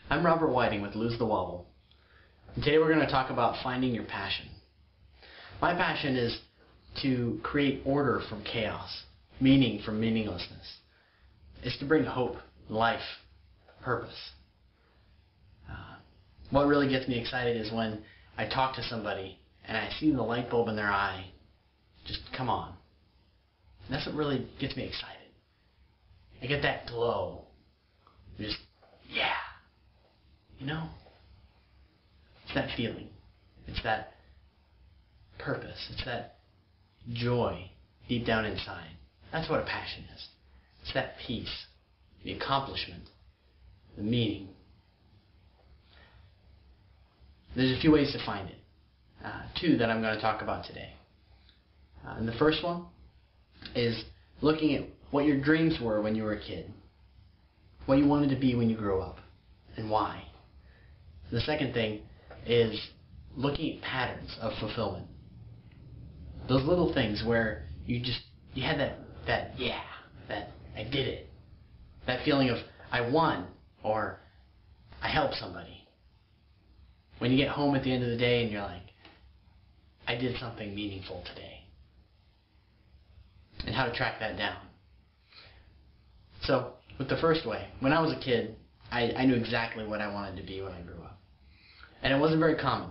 I'm Robert Whiting with Lose the Wobble. And today we're going to talk about finding your passion. My passion is to create order from chaos, meaning from meaninglessness. It's to bring hope, life, purpose. What really gets me excited is when I talk to somebody and I see the light bulb in their eye just come on. And that's what really gets me excited. I get that glow. Just, yeah. You know? It's that feeling. It's that purpose. It's that joy deep down inside. That's what a passion is. It's that peace, the accomplishment, the meaning. There's a few ways to find it. Two that I'm going to talk about today. And the first one is looking at what your dreams were when you were a kid. What you wanted to be when you grew up. And why. The second thing is looking at patterns of fulfillment. Those little things where you had that I did it. That feeling of I won or I helped somebody. When you get home at the end of the day and you're like, I did something meaningful today. And how to track that down. So, with the first way, when I was a kid, I knew exactly what I wanted to be when I grew up. And it wasn't very common.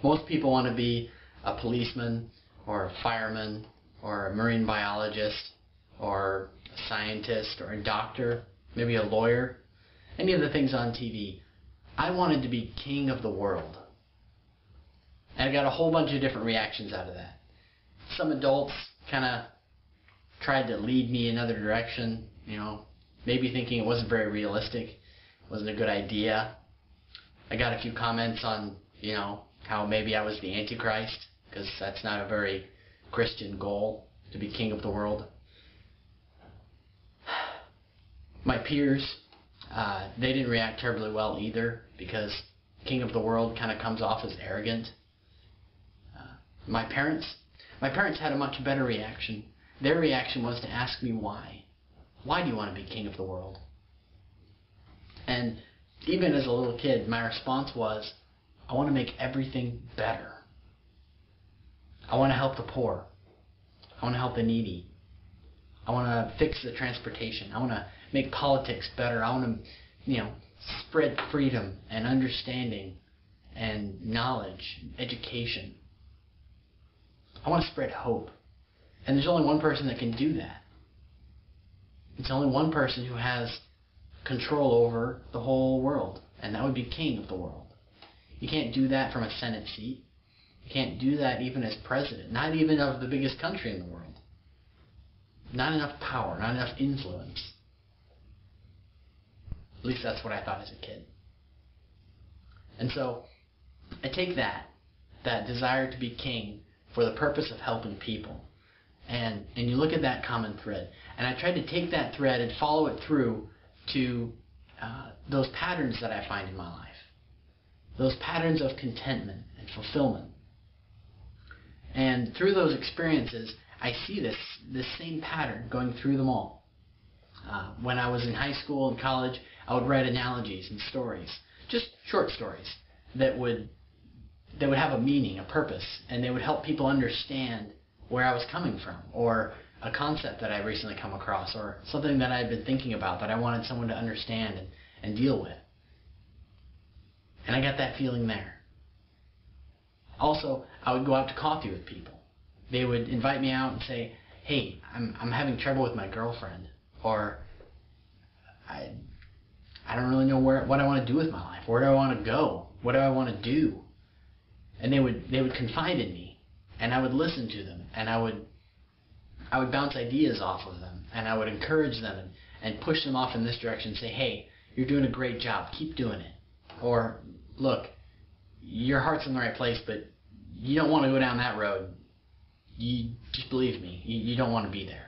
Most people want to be a policeman, or a fireman, or a marine biologist, or a scientist, or a doctor, maybe a lawyer, any of the things on TV. I wanted to be king of the world. And I got a whole bunch of different reactions out of that. Some adults kind of tried to lead me another direction, maybe thinking it wasn't very realistic, wasn't a good idea. I got a few comments on, how maybe I was the Antichrist, because that's not a very Christian goal, to be king of the world. My peers, they didn't react terribly well either, because king of the world kind of comes off as arrogant. My parents had a much better reaction. Their reaction was to ask me why. Why do you want to be king of the world? And even as a little kid, my response was, I want to make everything better. I want to help the poor. I want to help the needy. I want to fix the transportation. I want to make politics better. I want to, spread freedom and understanding and knowledge, education. I want to spread hope. And there's only one person that can do that. It's only one person who has control over the whole world, and that would be king of the world. You can't do that from a Senate seat. You can't do that even as president, not even of the biggest country in the world. Not enough power, not enough influence. At least that's what I thought as a kid. And so I take that desire to be king for the purpose of helping people. And you look at that common thread. And I tried to take that thread and follow it through to those patterns that I find in my life. Those patterns of contentment and fulfillment. And through those experiences, I see this same pattern going through them all. When I was in high school and college, I would write analogies and stories. Just short stories that would have a meaning, a purpose, and they would help people understand where I was coming from, or a concept that I recently come across, or something that I had been thinking about that I wanted someone to understand and deal with. And I got that feeling there. Also, I would go out to coffee with people. They would invite me out and say, hey, I'm having trouble with my girlfriend, or I don't really know what I want to do with my life. Where do I want to go? What do I want to do? And they would confide in me, and I would listen to them, and I would bounce ideas off of them, and I would encourage them and push them off in this direction and say, hey, you're doing a great job, keep doing it. Or, look, your heart's in the right place, but you don't want to go down that road. You just believe me, you don't want to be there.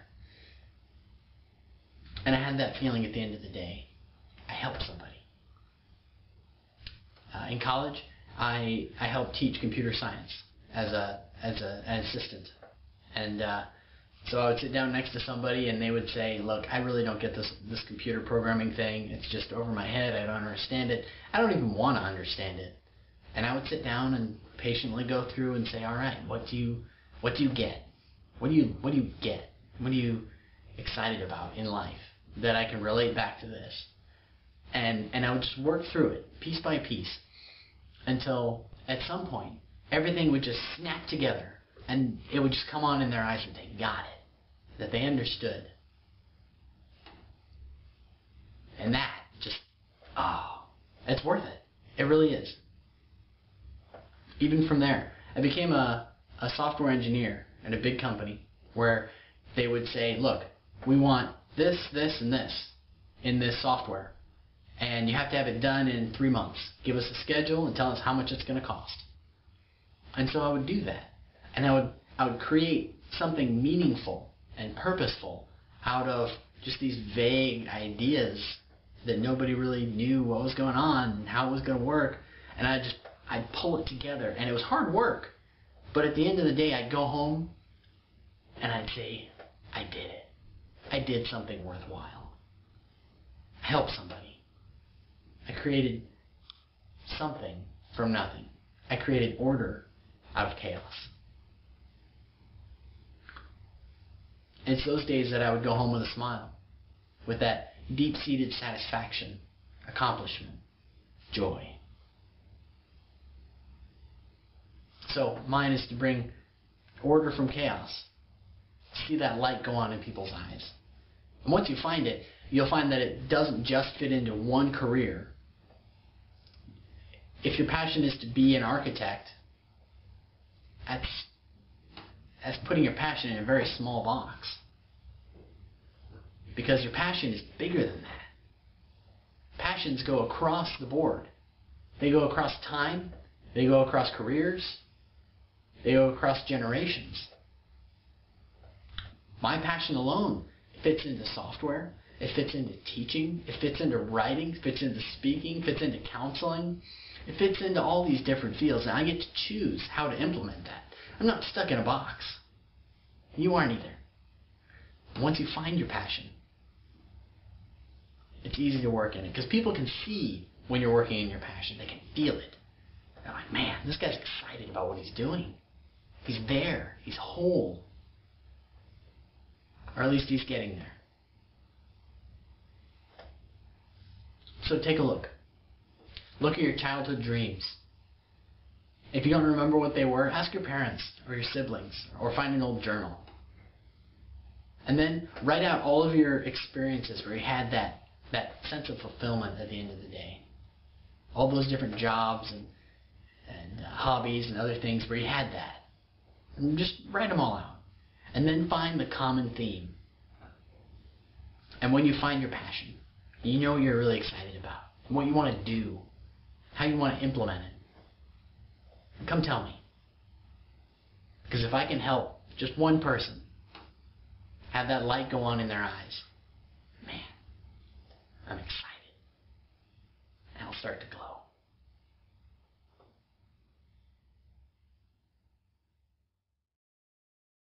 And I had that feeling at the end of the day. I helped somebody. In college, I helped teach computer science as an assistant. And So I would sit down next to somebody and they would say, look, I really don't get this computer programming thing. It's just over my head. I don't understand it. I don't even want to understand it. And I would sit down and patiently go through and say, all right, what do you get? What do you get? What are you excited about in life that I can relate back to this? And I would just work through it piece by piece until at some point everything would just snap together and it would just come on in their eyes and they got it, that they understood. And that just, it's worth it. It really is. Even from there, I became a software engineer at a big company where they would say, look, we want this, this, and this in this software. And you have to have it done in 3 months. Give us a schedule and tell us how much it's going to cost. And so I would do that. And I would create something meaningful and purposeful out of just these vague ideas that nobody really knew what was going on and how it was going to work. And I'd pull it together. And it was hard work. But at the end of the day, I'd go home and I'd say, I did it. I did something worthwhile. I helped somebody. I created something from nothing. I created order out of chaos. It's those days that I would go home with a smile, with that deep-seated satisfaction, accomplishment, joy. So mine is to bring order from chaos. See that light go on in people's eyes. And once you find it, you'll find that it doesn't just fit into one career. If your passion is to be an architect, that's putting your passion in a very small box. Because your passion is bigger than that. Passions go across the board. They go across time. They go across careers. They go across generations. My passion alone fits into software. It fits into teaching. It fits into writing. It fits into speaking. It fits into counseling. It fits into all these different fields. And I get to choose how to implement that. I'm not stuck in a box. You aren't either. Once you find your passion, it's easy to work in it. Because people can see when you're working in your passion. They can feel it. They're like, man, this guy's excited about what he's doing. He's there. He's whole. Or at least he's getting there. So take a look. Look at your childhood dreams. If you don't remember what they were, ask your parents or your siblings, or find an old journal. And then write out all of your experiences where you had that sense of fulfillment at the end of the day. All those different jobs and hobbies and other things where you had that. And just write them all out. And then find the common theme. And when you find your passion, you know what you're really excited about, and what you want to do, how you want to implement it. And come tell me. Because if I can help just one person have that light go on in their eyes, man, I'm excited. And I'll start to glow.